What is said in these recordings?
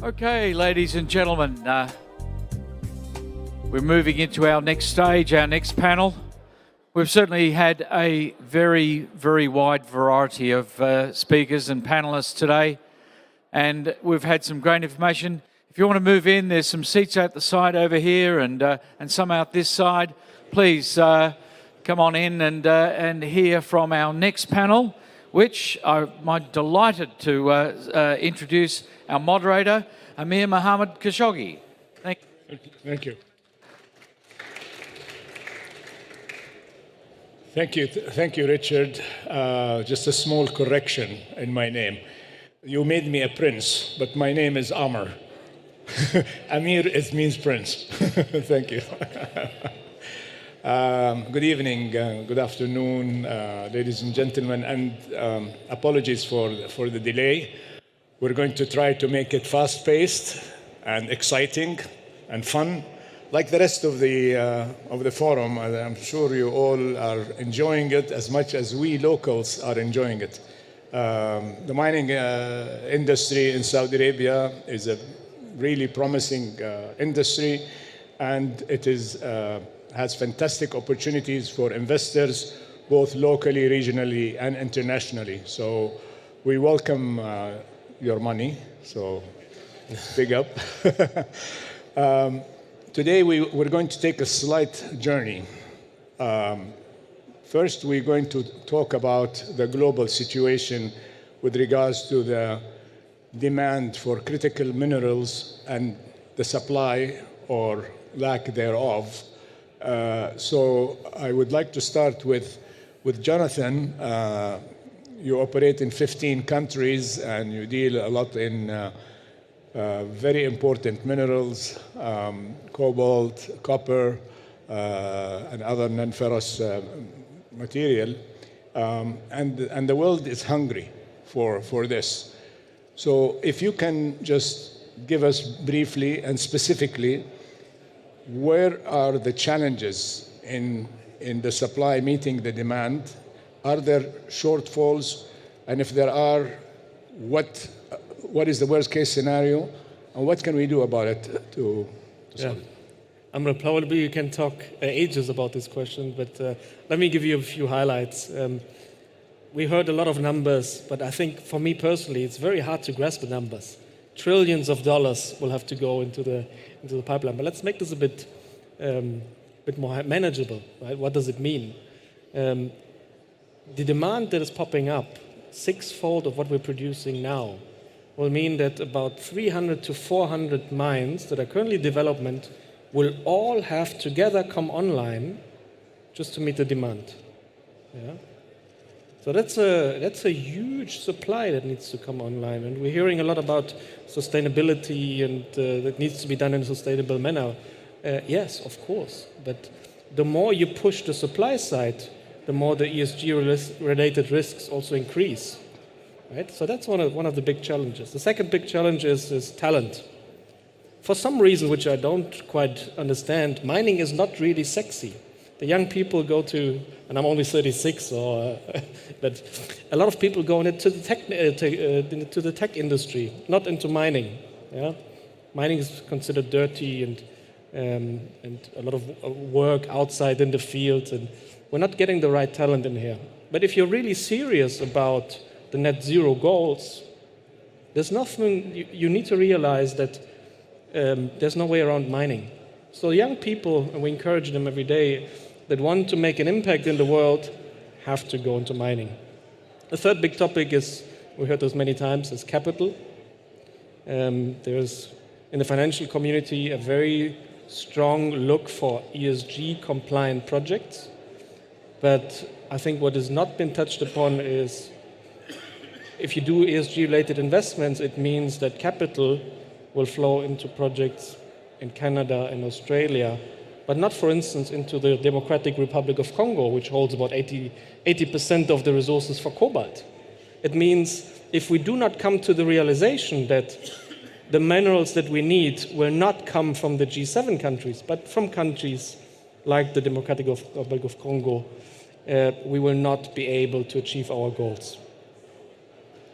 Okay, ladies and gentlemen, we're moving into our next stage, our next panel. We've certainly had a very, very wide variety of speakers and panelists today, and we've had some great information. If you want to move in, there's some seats at the side over here and some out this side. Please come on in and hear from our next panel, which I'm delighted to introduce our moderator, Amir Mohammed Khashoggi. Thank you. Thank you. Thank you, Richard. Just a small correction in my name. You made me a prince, but my name is Amr. Amir means prince. Thank you. Good evening, good afternoon, ladies and gentlemen, and apologies for the delay. We're going to try to make it fast-paced and exciting and fun, like the rest of the forum. I'm sure you all are enjoying it as much as we locals are enjoying it. The mining industry in Saudi Arabia is a really promising industry, and it has fantastic opportunities for investors, both locally, regionally, and internationally. So we welcome your money, so big up. Today we're going to take a slight journey. First, we're going to talk about the global situation with regards to the demand for critical minerals and the supply or lack thereof. So I would like to start with Jonathan. You operate in 15 countries and you deal a lot in very important minerals, cobalt, copper, and other non-ferrous material. And the world is hungry for this. So if you can just give us briefly and specifically, where are the challenges in the supply meeting the demand? Are there shortfalls? And if there are, what is the worst case scenario? And what can we do about it to solve it? Amr, probably you can talk ages about this question, but let me give you a few highlights. We heard a lot of numbers, but I think for me personally, it's very hard to grasp the numbers. Trillions of dollars will have to go into the pipeline. But let's make this a bit more manageable, right? What does it mean? The demand that is popping up, sixfold of what we're producing now, will mean that about 300 to 400 mines that are currently in development will all have together come online just to meet the demand. Yeah? So that's a huge supply that needs to come online. And we're hearing a lot about sustainability and that needs to be done in a sustainable manner. Yes, of course. But the more you push the supply side, the more the ESG-related risks also increase. Right? So that's one of the big challenges. The second big challenge is talent. For some reason, which I don't quite understand, mining is not really sexy. The young people go to, and I'm only 36, but a lot of people go into the tech industry, not into mining. Yeah? Mining is considered dirty and a lot of work outside in the fields, and we're not getting the right talent in here. But if you're really serious about the net zero goals, there's nothing, you need to realize that there's no way around mining. So young people, and we encourage them every day, that want to make an impact in the world have to go into mining. The third big topic is, we heard this many times, is capital. There's, in the financial community, a very strong look for ESG compliant projects. But I think what has not been touched upon is, if you do ESG related investments, it means that capital will flow into projects in Canada and Australia, but not, for instance, into the Democratic Republic of Congo, which holds about 80% of the resources for cobalt. It means if we do not come to the realization that the minerals that we need will not come from the G7 countries, but from countries like the Democratic Republic of Congo, we will not be able to achieve our goals.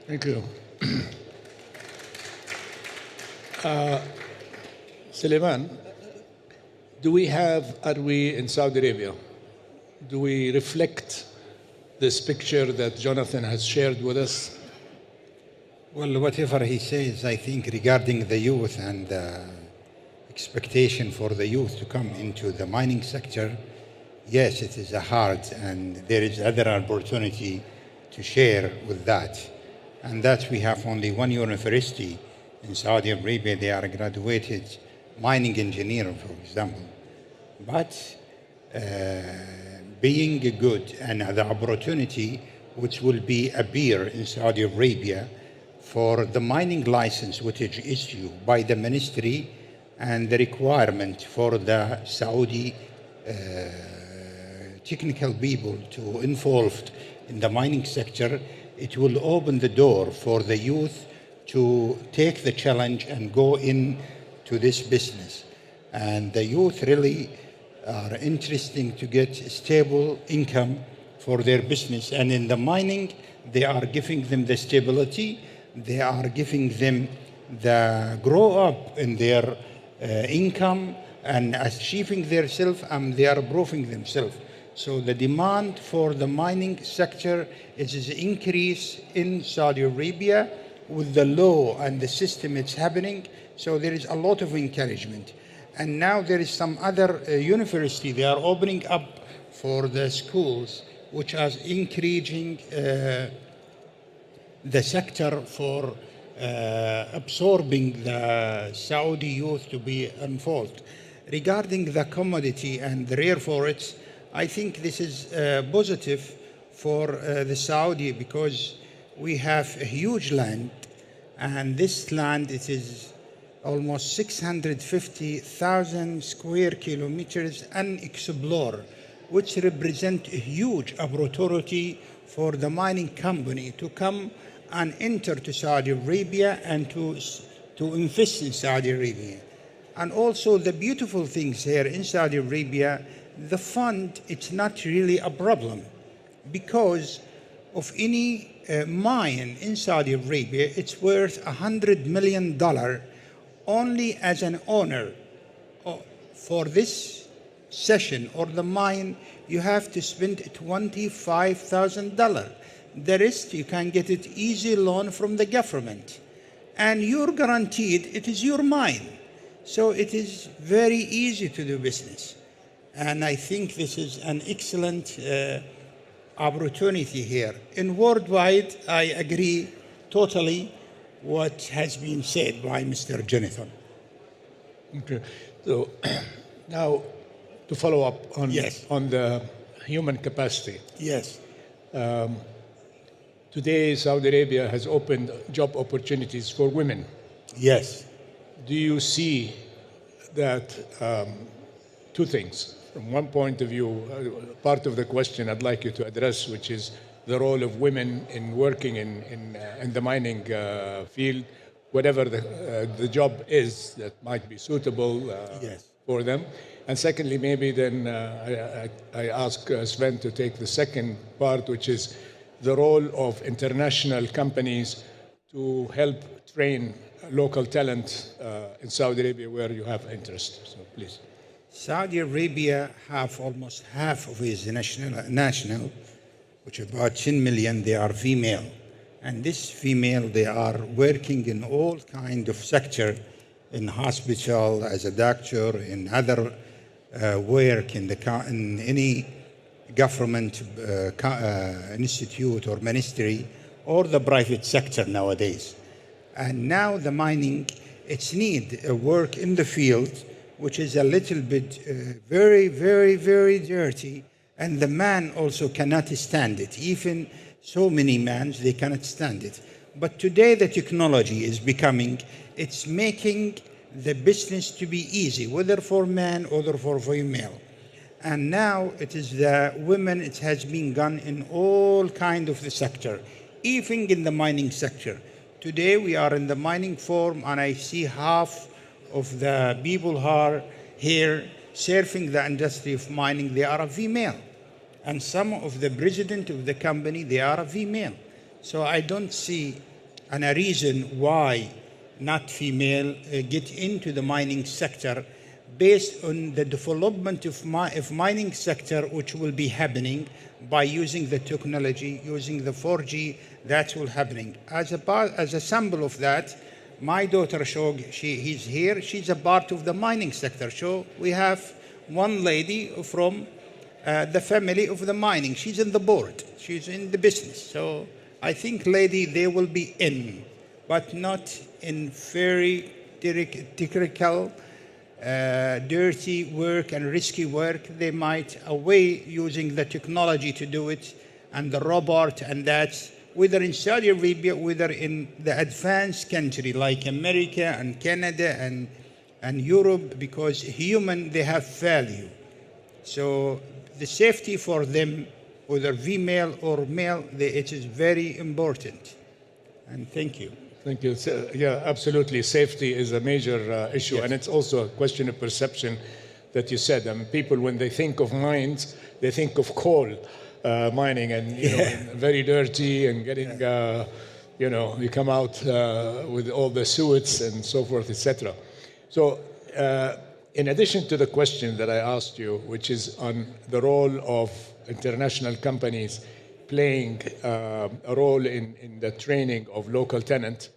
Thank you. Sulaiman, are we in Saudi Arabia? Do we reflect this picture that Jonathan has shared with us? Well, whatever he says, I think regarding the youth and the expectation for the youth to come into the mining sector, yes, it is a hard, and there is other opportunity to share with that. And that we have only one university in Saudi Arabia. They are graduated mining engineer, for example. But being good and the opportunity which will be appear in Saudi Arabia for the mining license which is issued by the ministry and the requirement for the Saudi technical people to involved in the mining sector, it will open the door for the youth to take the challenge and go into this business. And the youth really are interesting to get stable income for their business. And in the mining, they are giving them the stability, they are giving them the grow up in their income and achieving themselves, and they are proving themselves. So the demand for the mining sector is increase in Saudi Arabia with the law and the system it's happening. So there is a lot of encouragement. And now there is some other university, they are opening up for the schools, which are encouraging the sector for absorbing the Saudi youth to be involved. Regarding the commodity and the rare forest, I think this is positive for the Saudi, because we have a huge land, and this land, it is almost 650,000 square kilometers unexplored, which represent a huge opportunity for the mining company to come and enter to Saudi Arabia and to invest in Saudi Arabia. And also the beautiful things here in Saudi Arabia, the fund, it's not really a problem, because of any mine in Saudi Arabia, it's worth $100 million only as an owner. For this session or the mine, you have to spend $25,000. The rest, you can get it easy loan from the government. And you're guaranteed it is your mine. So it is very easy to do business. And I think this is an excellent opportunity here. In worldwide, I agree totally what has been said by Mr. Jonathan. Okay. So now to follow up on, Yes. on the human capacity. Yes. Today, Saudi Arabia has opened job opportunities for women. Yes. Do you see that two things? From one point of view, part of the question I'd like you to address, which is the role of women in working in the mining field, whatever the job is that might be suitable Yes. for them. And secondly, maybe then I ask Sven to take the second part, which is the role of international companies to help train local talent in Saudi Arabia where you have interest. So please. Saudi Arabia have almost half of its national, which is about 10 million, they are female. And this female, they are working in all kind of sector, in hospital, as a doctor, in other work, in any government institute or ministry, or the private sector nowadays. And now the mining, it's need work in the field, which is a little bit very, very, very dirty. And the man also cannot stand it. Even so many men, they cannot stand it. But today the technology is becoming, it's making the business to be easy, whether for man or for female. And now it is the women, it has been done in all kind of the sector, even in the mining sector. Today we are in the mining forum, and I see half of the people who are here serving the industry of mining, they are a female. And some of the president of the company, they are a female. So I don't see a reason why not female, get into the mining sector based on the development of mining sector, which will be happening by using the technology, using the 4G, that will happening. As a sample of that, my daughter Shog, he's here, she's a part of the mining sector. So we have one lady from the family of the mining. She's in the board, she's in the business. So I think lady, they will be in, but not in very technical, dirty work and risky work. They might away using the technology to do it and the robot, and that's whether in Saudi Arabia, whether in the advanced country like America and Canada and Europe, because human, they have value. So the safety for them, whether female or male, it is very important. And thank you. Thank you. So, yeah, absolutely. Safety is a major issue, Yes. and it's also a question of perception that you said. I mean, people, when they think of mines, they think of coal mining, and very dirty and getting, you come out with all the sewage and so forth, etc. So, in addition to the question that I asked you, which is on the role of international companies playing a role in the training of local tenants,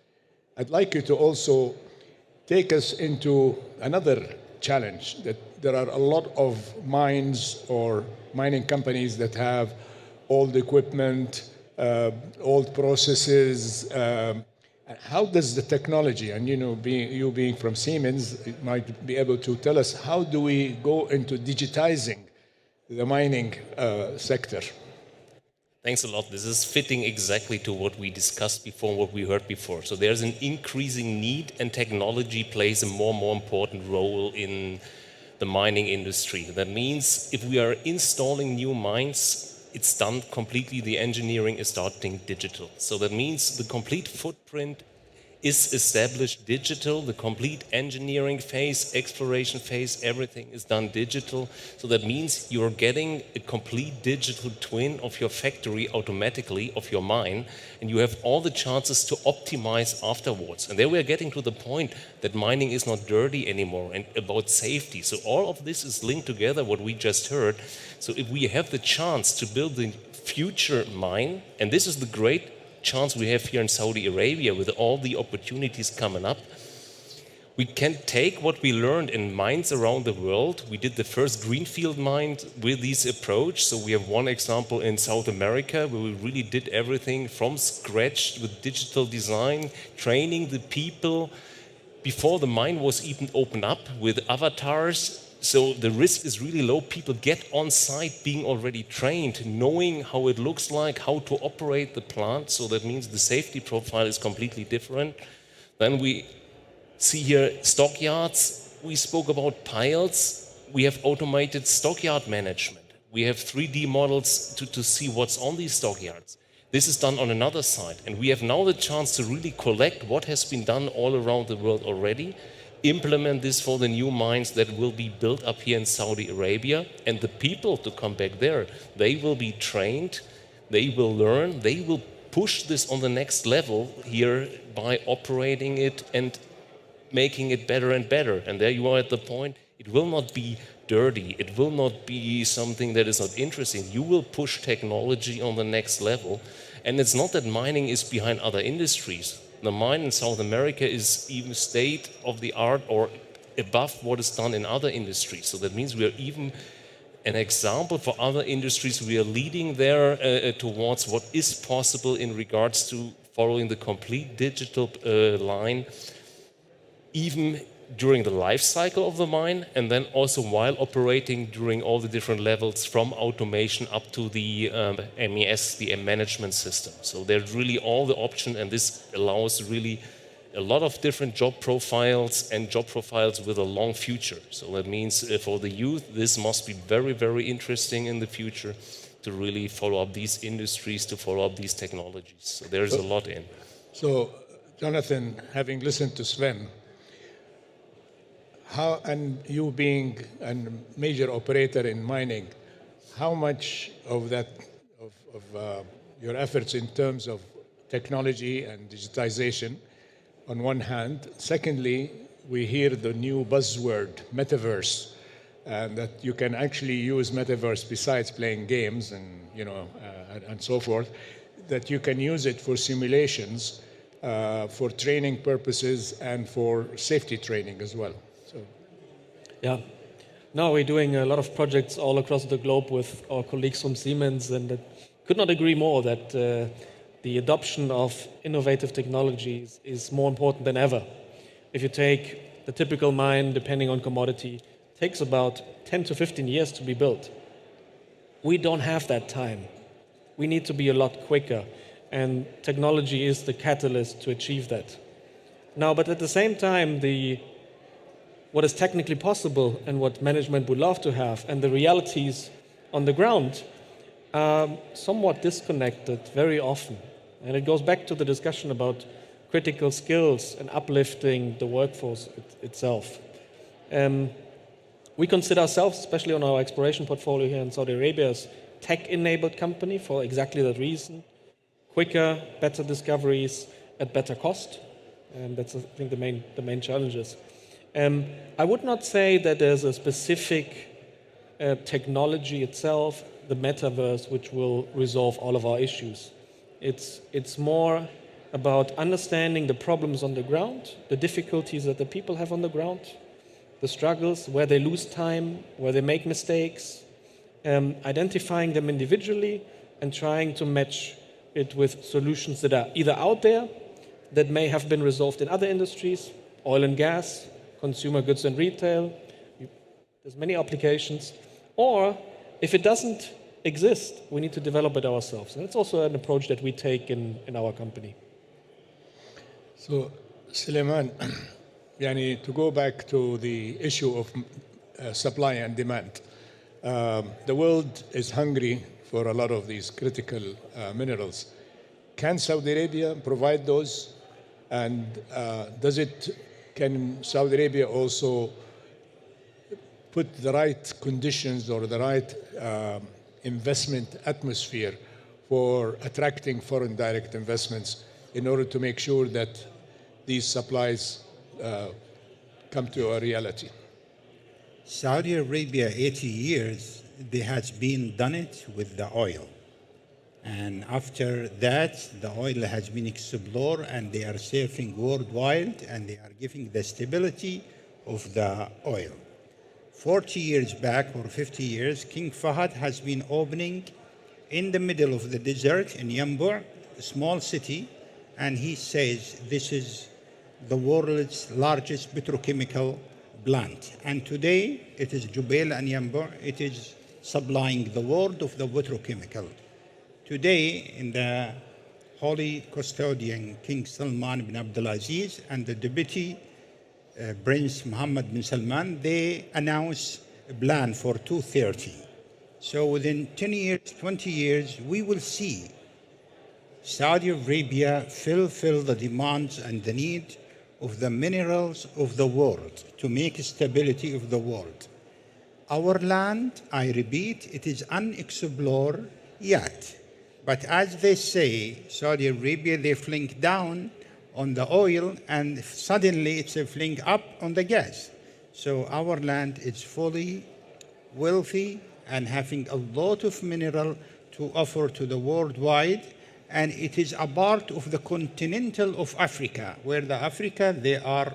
I'd like you to also take us into another challenge, that there are a lot of mines or mining companies that have old equipment, old processes. How does the technology, and you being from Siemens, it might be able to tell us, how do we go into digitizing the mining sector? Thanks a lot. This is fitting exactly to what we discussed before, what we heard before. So there's an increasing need, and technology plays a more and more important role in the mining industry. That means if we are installing new mines, it's done completely, the engineering is starting digital. So that means the complete footprint is established digital, the complete engineering phase, exploration phase, everything is done digital. So that means you're getting a complete digital twin of your factory automatically, of your mine, and you have all the chances to optimize afterwards. And there we are getting to the point that mining is not dirty anymore, and about safety. So all of this is linked together, what we just heard. So if we have the chance to build the future mine, and this is the great chance we have here in Saudi Arabia with all the opportunities coming up, we can take what we learned in mines around the world. We did the first greenfield mine with this approach. So we have one example in South America where we really did everything from scratch with digital design, training the people before the mine was even opened up with avatars. So the risk is really low. People get on site being already trained, knowing how it looks like, how to operate the plant. So that means the safety profile is completely different. Then we see here stockyards. We spoke about piles. We have automated stockyard management. We have 3D models to see what's on these stockyards. This is done on another side. And we have now the chance to really collect what has been done all around the world already, implement this for the new mines that will be built up here in Saudi Arabia, and the people to come back there, they will be trained, they will learn, they will push this on the next level here by operating it and making it better and better. And there you are at the point, it will not be dirty, it will not be something that is not interesting. You will push technology on the next level. And it's not that mining is behind other industries. The mine in South America is even state of the art or above what is done in other industries. So that means we are even an example for other industries. We are leading there towards what is possible in regards to following the complete digital line, even during the life cycle of the mine, and then also while operating during all the different levels from automation up to the MES, the management system. So there's really all the options, and this allows really a lot of different job profiles and job profiles with a long future. So that means for the youth, this must be very, very interesting in the future to really follow up these industries, to follow up these technologies. So there's a lot in. So, Jonathan, having listened to Sven, how, and you being a major operator in mining, how much of that, of your efforts in terms of technology and digitization on one hand. Secondly, we hear the new buzzword, metaverse, and that you can actually use metaverse besides playing games and, and so forth, that you can use it for simulations, for training purposes and for safety training as well. So, yeah. Now we're doing a lot of projects all across the globe with our colleagues from Siemens, and could not agree more that the adoption of innovative technologies is more important than ever. If you take the typical mine, depending on commodity, it takes about 10 to 15 years to be built. We don't have that time. We need to be a lot quicker, and technology is the catalyst to achieve that. Now, but at the same time, what is technically possible and what management would love to have and the realities on the ground are somewhat disconnected very often. And it goes back to the discussion about critical skills and uplifting the workforce itself. We consider ourselves, especially on our exploration portfolio here in Saudi Arabia, as tech-enabled company for exactly that reason. Quicker, better discoveries at better cost. And that's, I think, the main challenges. I would not say that there's a specific technology itself, the metaverse, which will resolve all of our issues. It's more about understanding the problems on the ground, the difficulties that the people have on the ground, the struggles, where they lose time, where they make mistakes, identifying them individually and trying to match it with solutions that are either out there, that may have been resolved in other industries, oil and gas, consumer goods and retail, there's many applications, or if it doesn't exist, we need to develop it ourselves. And it's also an approach that we take in our company. So, Sulaiman, to go back to the issue of supply and demand, the world is hungry for a lot of these critical minerals. Can Saudi Arabia provide those? And can Saudi Arabia also put the right conditions or the right investment atmosphere for attracting foreign direct investments in order to make sure that these supplies come to a reality? Saudi Arabia, 80 years, they has been done it with the oil. And after that, the oil has been explored and they are surfing worldwide and they are giving the stability of the oil. 40 years back or 50 years, King Fahd has been opening in the middle of the desert in Yanbu, a small city, and he says this is the world's largest petrochemical plant. And today it is Jubail and Yanbu, it is supplying the world of the petrochemical. Today, in the Holy Custodian, King Sulaiman bin Abdulaziz and the Deputy Prince Mohammed bin Salman, they announced a plan for 2030. So within 10 years, 20 years, we will see Saudi Arabia fulfill the demands and the need of the minerals of the world to make stability of the world. Our land, I repeat, it is unexplored yet. But as they say, Saudi Arabia, they fling down on the oil and suddenly it's a fling up on the gas. So our land is fully wealthy and having a lot of mineral to offer to the worldwide. And it is a part of the continental of Africa, where the Africa, they are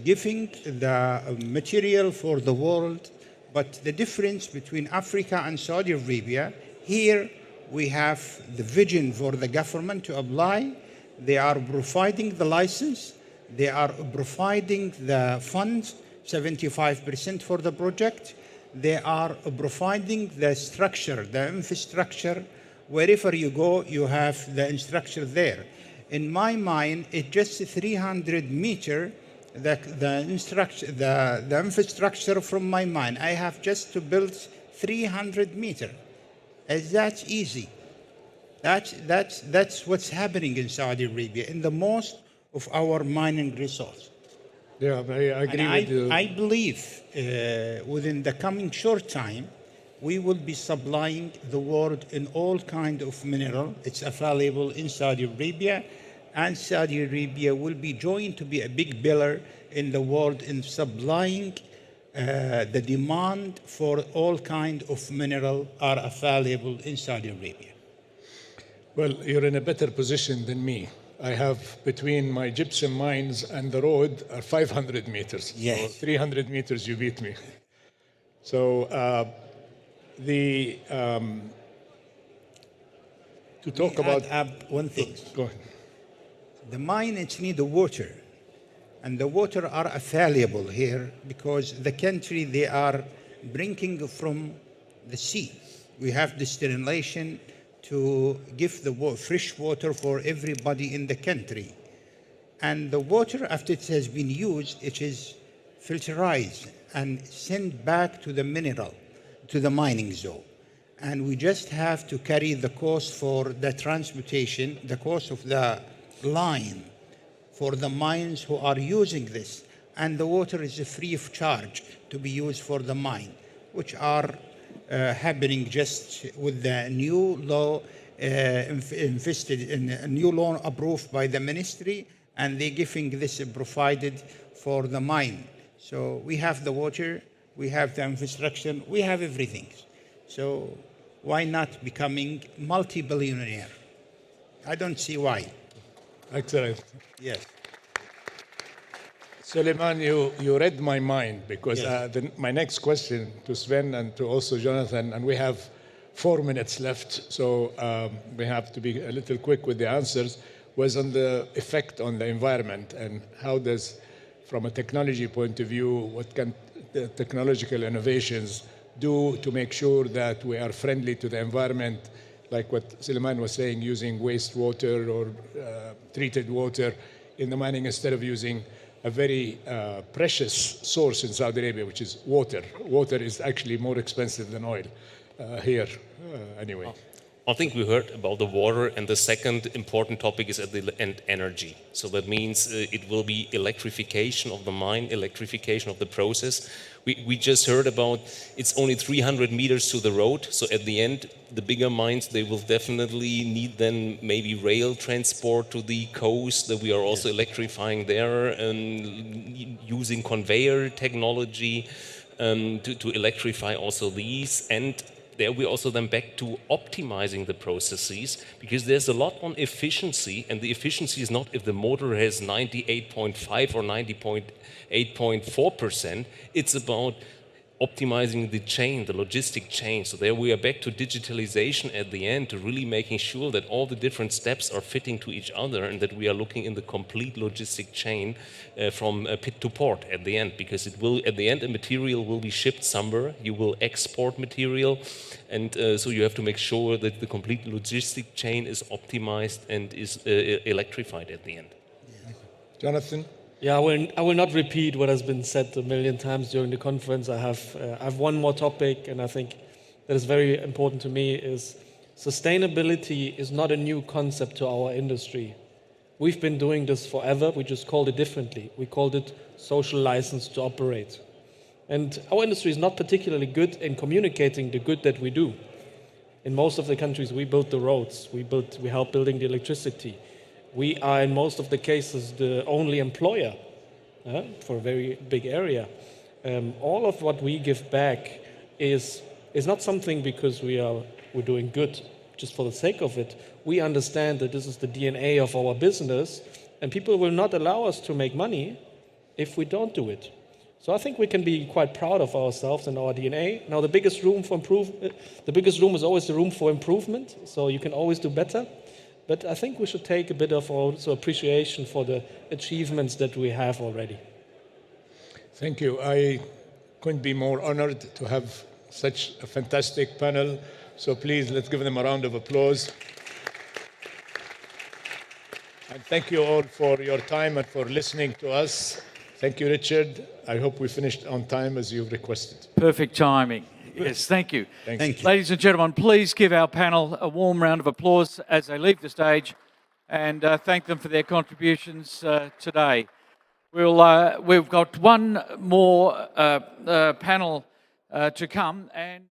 giving the material for the world. But the difference between Africa and Saudi Arabia, here we have the vision for the government to apply. They are providing the license. They are providing the funds, 75% for the project. They are providing the structure, the infrastructure. Wherever you go, you have the infrastructure there. In my mind, it's just 300 meters, the infrastructure from my mind. I have just to build 300 meters. Is that easy? That's what's happening in Saudi Arabia, in the most of our mining resource. Yeah, I agree with you. I believe within the coming short time, we will be supplying the world in all kind of mineral. It's available in Saudi Arabia, and Saudi Arabia will be joined to be a big pillar in the world in supplying the demand for all kind of mineral are available in Saudi Arabia. Well, you're in a better position than me. I have between my gypsum mines and the road are 500 meters. Yes. So 300 meters, you beat me. So to talk about one thing. Go ahead. The mines need the water, and the water are available here because the country they are bringing from the sea. We have desalination to give the fresh water for everybody in the country. And the water, after it has been used, it is filterized and sent back to the mineral, to the mining zone. And we just have to carry the cost for the transportation, the cost of the line for the mines who are using this. And the water is free of charge to be used for the mine, which are happening just with the new law invested in a new law approved by the ministry, and they're giving this provided for the mine. So we have the water, we have the infrastructure, we have everything. So why not becoming multi-billionaire? I don't see why. Excellent. Yes. Sulaiman, you read my mind because Yes. My next question to Sven and to also Jonathan, and we have 4 minutes left, so we have to be a little quick with the answers, was on the effect on the environment and how does, from a technology point of view, what can the technological innovations do to make sure that we are friendly to the environment, like what Sulaiman was saying, using wastewater or treated water in the mining instead of using a very precious source in Saudi Arabia, which is water. Water is actually more expensive than oil here, anyway. I think we heard about the water, and the second important topic is at the end energy. So that means it will be electrification of the mine, electrification of the process. We just heard about it's only 300 meters to the road. So at the end, the bigger mines, they will definitely need then maybe rail transport to the coast, that we are also electrifying there and using conveyor technology to electrify also these. And there we also then back to optimizing the processes, because there's a lot on efficiency, and the efficiency is not if the motor has 98.5 or 90.8.4%. It's about optimizing the chain, the logistic chain. So there we are back to digitalization at the end, to really making sure that all the different steps are fitting to each other, and that we are looking in the complete logistic chain from pit to port at the end, because it will, at the end, a material will be shipped somewhere. You will export material, and so you have to make sure that the complete logistic chain is optimized and is electrified at the end. Jonathan? Yeah, I will not repeat what has been said a million times during the conference. I have one more topic, and I think that is very important to me, is sustainability is not a new concept to our industry. We've been doing this forever. We just called it differently. We called it social license to operate. And our industry is not particularly good in communicating the good that we do. In most of the countries, we build the roads. We help building the electricity. We are, in most of the cases, the only employer for a very big area. All of what we give back is not something because we're doing good just for the sake of it. We understand that this is the DNA of our business, and people will not allow us to make money if we don't do it. So I think we can be quite proud of ourselves and our DNA. Now, the biggest room is always the room for improvement, so you can always do better. But I think we should take a bit of also appreciation for the achievements that we have already. Thank you. I couldn't be more honored to have such a fantastic panel. So please, let's give them a round of applause. And thank you all for your time and for listening to us. Thank you, Richard. I hope we finished on time as you've requested. Perfect timing. Yes, thank you. Thank you. Ladies and gentlemen, please give our panel a warm round of applause as they leave the stage, and thank them for their contributions today. We've got one more panel to come, and